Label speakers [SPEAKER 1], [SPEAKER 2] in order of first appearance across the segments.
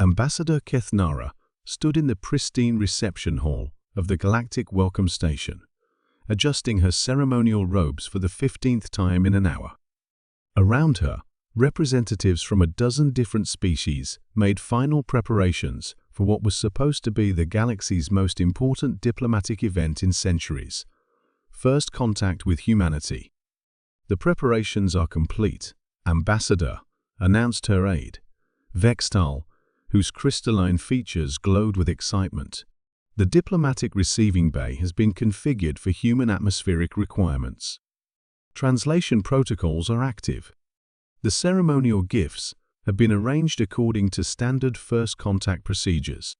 [SPEAKER 1] Ambassador Kethnara stood in the pristine reception hall of the Galactic Welcome Station, adjusting her ceremonial robes for the 15th time in an hour. Around her, representatives from a dozen different species made final preparations for what was supposed to be the galaxy's most important diplomatic event in centuries: first contact with humanity. "The preparations are complete," Ambassador announced her aide, Vextal, whose crystalline features glowed with excitement. "The diplomatic receiving bay has been configured for human atmospheric requirements. Translation protocols are active. The ceremonial gifts have been arranged according to standard first contact procedures."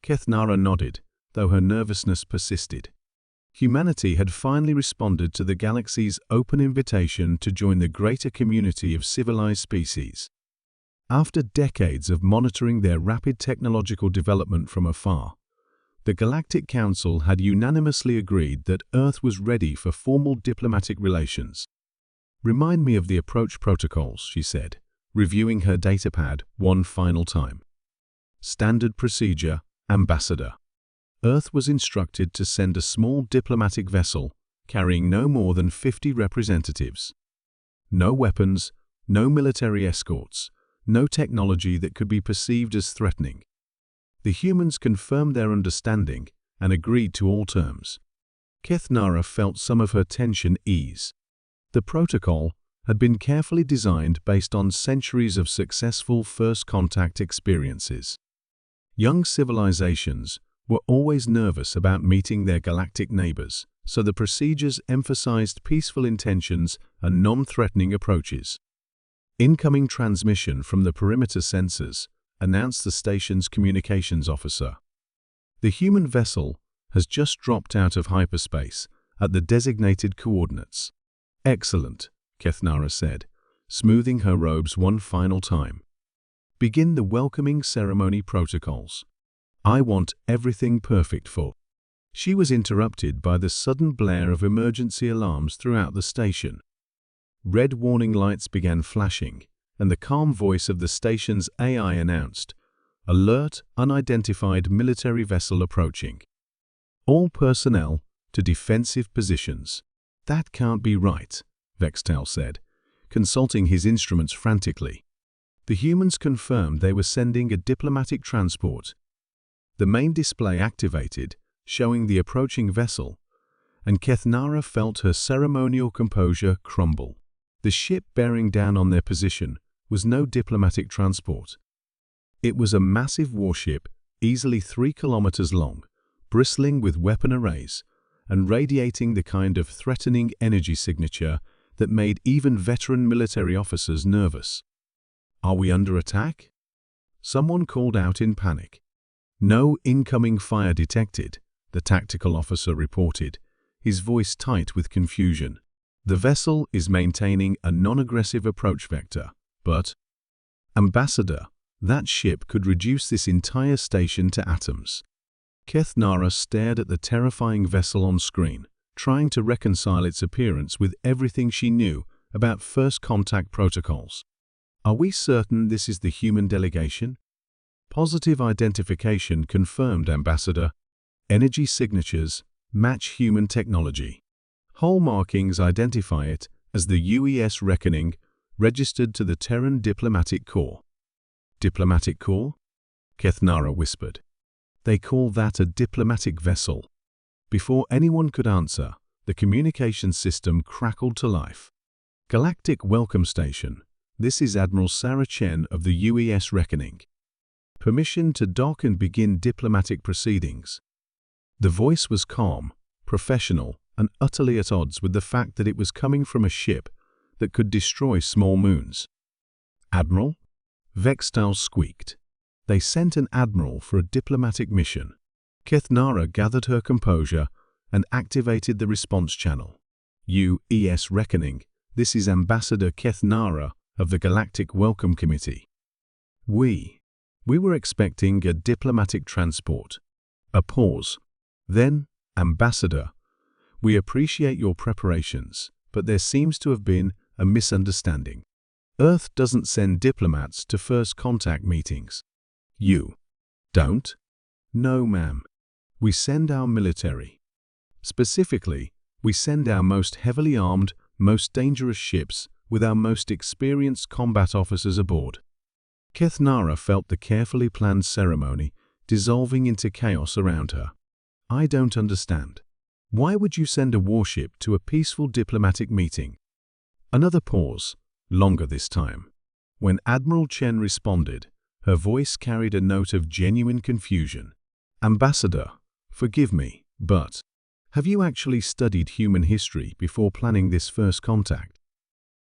[SPEAKER 1] Kethnara nodded, though her nervousness persisted. Humanity had finally responded to the galaxy's open invitation to join the greater community of civilized species. After decades of monitoring their rapid technological development from afar, the Galactic Council had unanimously agreed that Earth was ready for formal diplomatic relations. "Remind me of the approach protocols," she said, reviewing her datapad one final time. "Standard procedure, Ambassador. Earth was instructed to send a small diplomatic vessel carrying no more than 50 representatives. No weapons, no military escorts, no technology that could be perceived as threatening." The humans confirmed their understanding and agreed to all terms. Kethnara felt some of her tension ease. The protocol had been carefully designed based on centuries of successful first contact experiences. Young civilizations were always nervous about meeting their galactic neighbors, so the procedures emphasized peaceful intentions and non-threatening approaches. "Incoming transmission from the perimeter sensors," announced the station's communications officer. "The human vessel has just dropped out of hyperspace at the designated coordinates." "Excellent," Kethnara said, smoothing her robes one final time. "Begin the welcoming ceremony protocols. I want everything perfect for—" She was interrupted by the sudden blare of emergency alarms throughout the station. Red warning lights began flashing, and the calm voice of the station's AI announced, "Alert, unidentified military vessel approaching. All personnel to defensive positions." "That can't be right," Vextal said, consulting his instruments frantically. The humans confirmed they were sending a diplomatic transport. The main display activated, showing the approaching vessel, and Kethnara felt her ceremonial composure crumble. The ship bearing down on their position was no diplomatic transport. It was a massive warship, easily 3 kilometers long, bristling with weapon arrays, and radiating the kind of threatening energy signature that made even veteran military officers nervous. "Are we under attack?" someone called out in panic. "No incoming fire detected," the tactical officer reported, his voice tight with confusion. "The vessel is maintaining a non-aggressive approach vector, but—" "Ambassador, that ship could reduce this entire station to atoms." Kethnara stared at the terrifying vessel on screen, trying to reconcile its appearance with everything she knew about first contact protocols. "Are we certain this is the human delegation?" "Positive identification confirmed, Ambassador. Energy signatures match human technology. Hull markings identify it as the UES Reckoning, registered to the Terran Diplomatic Corps." "Diplomatic Corps?" Kethnara whispered. "They call that a diplomatic vessel." Before anyone could answer, the communications system crackled to life. "Galactic Welcome Station. This is Admiral Sarah Chen of the UES Reckoning. Permission to dock and begin diplomatic proceedings." The voice was calm, professional, and utterly at odds with the fact that it was coming from a ship that could destroy small moons. "Admiral?" Vextal squeaked. They sent an admiral for a diplomatic mission. Kethnara gathered her composure and activated the response channel. "UES Reckoning, this is Ambassador Kethnara of the Galactic Welcome Committee. We were expecting a diplomatic transport." A pause. Then, "Ambassador, we appreciate your preparations, but there seems to have been a misunderstanding. Earth doesn't send diplomats to first contact meetings." You don't? No, ma'am. We send our military. Specifically, we send our most heavily armed, most dangerous ships with our most experienced combat officers aboard. Kethnara felt the carefully planned ceremony dissolving into chaos around her. I don't understand. Why would you send a warship to a peaceful diplomatic meeting? Another pause, longer this time. When Admiral Chen responded, her voice carried a note of genuine confusion. Ambassador, forgive me, but have you actually studied human history before planning this first contact?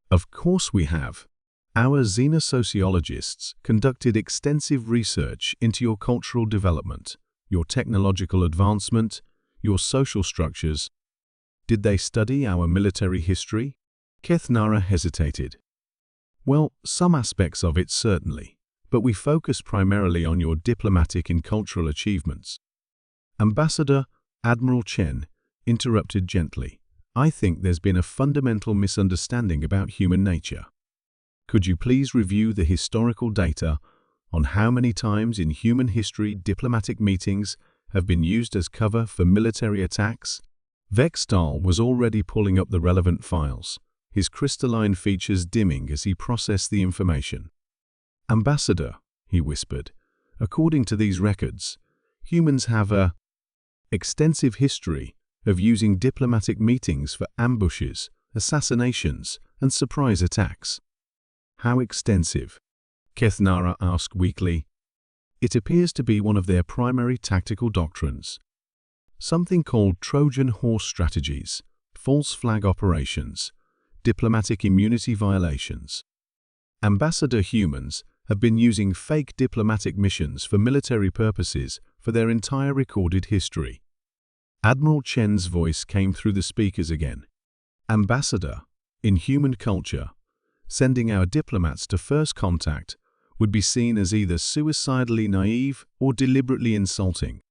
[SPEAKER 1] Of course we have. Our xenosociologists conducted extensive research into your cultural development, your technological advancement, your social structures. Did they study our military history? Kethnara hesitated. Well, some aspects of it certainly, but we focus primarily on your diplomatic and cultural achievements. Ambassador, Admiral Chen interrupted gently. I think there's been a fundamental misunderstanding about human nature. Could you please review the historical data on how many times in human history diplomatic meetings have been used as cover for military attacks? Vextal was already pulling up the relevant files, his crystalline features dimming as he processed the information. Ambassador, he whispered, according to these records, humans have a extensive history of using diplomatic meetings for ambushes, assassinations, and surprise attacks. How extensive? Kethnara asked weakly. It appears to be one of their primary tactical doctrines. Something called Trojan horse strategies, false flag operations, diplomatic immunity violations. Ambassador, humans have been using fake diplomatic missions for military purposes for their entire recorded history. Admiral Chen's voice came through the speakers again. Ambassador, in human culture, sending our diplomats to first contact would be seen as either suicidally naive or deliberately insulting.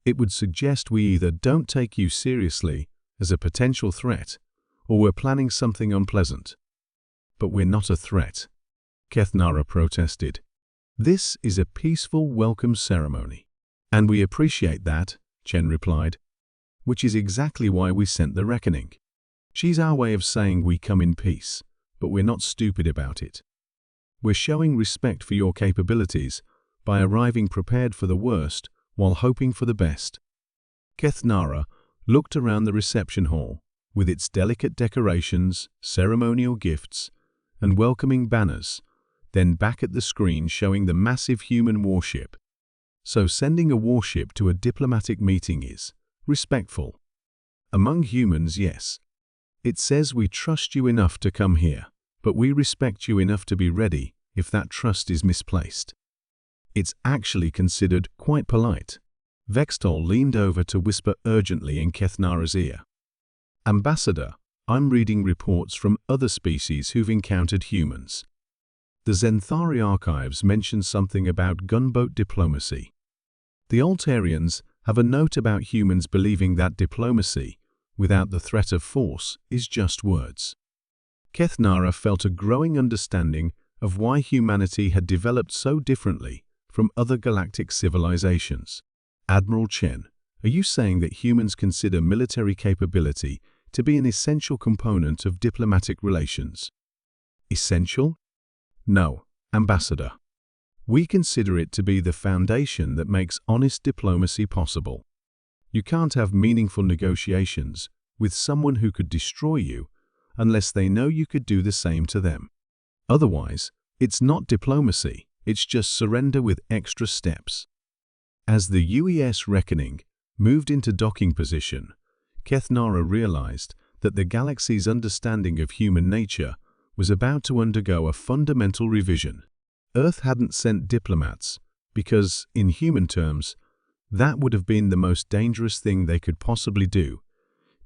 [SPEAKER 1] It would suggest we either don't take you seriously as a potential threat, or we're planning something unpleasant. But we're not a threat, Kethnara protested. This is a peaceful welcome ceremony. And we appreciate that, Chen replied, which is exactly why we sent the reckoning. She's our way of saying we come in peace, but we're not stupid about it. We're showing respect for your capabilities by arriving prepared for the worst while hoping for the best. Kethnara looked around the reception hall with its delicate decorations, ceremonial gifts, and welcoming banners, then back at the screen showing the massive human warship. So sending a warship to a diplomatic meeting is respectful. Among humans, yes. It says we trust you enough to come here, but we respect you enough to be ready if that trust is misplaced. It's actually considered quite polite. Vextal leaned over to whisper urgently in Kethnara's ear. Ambassador, I'm reading reports from other species who've encountered humans. The Zenthari archives mention something about gunboat diplomacy. The Altarians have a note about humans believing that diplomacy, without the threat of force, is just words. Kethnara felt a growing understanding of why humanity had developed so differently from other galactic civilizations. Admiral Chen, are you saying that humans consider military capability to be an essential component of diplomatic relations? Essential? No, Ambassador. We consider it to be the foundation that makes honest diplomacy possible. You can't have meaningful negotiations with someone who could destroy you unless they know you could do the same to them. Otherwise, it's not diplomacy, it's just surrender with extra steps. As the UES Reckoning moved into docking position, Kethnara realized that the galaxy's understanding of human nature was about to undergo a fundamental revision. Earth hadn't sent diplomats because, in human terms, that would have been the most dangerous thing they could possibly do,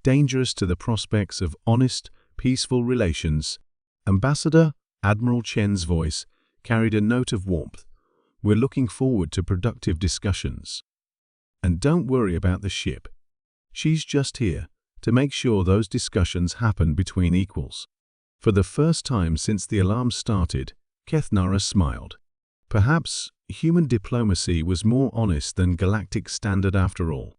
[SPEAKER 1] dangerous to the prospects of honest, peaceful relations. Ambassador, Admiral Chen's voice carried a note of warmth. We're looking forward to productive discussions. And don't worry about the ship. She's just here to make sure those discussions happen between equals. For the first time since the alarm started, Kethnara smiled. Perhaps human diplomacy was more honest than galactic standard after all.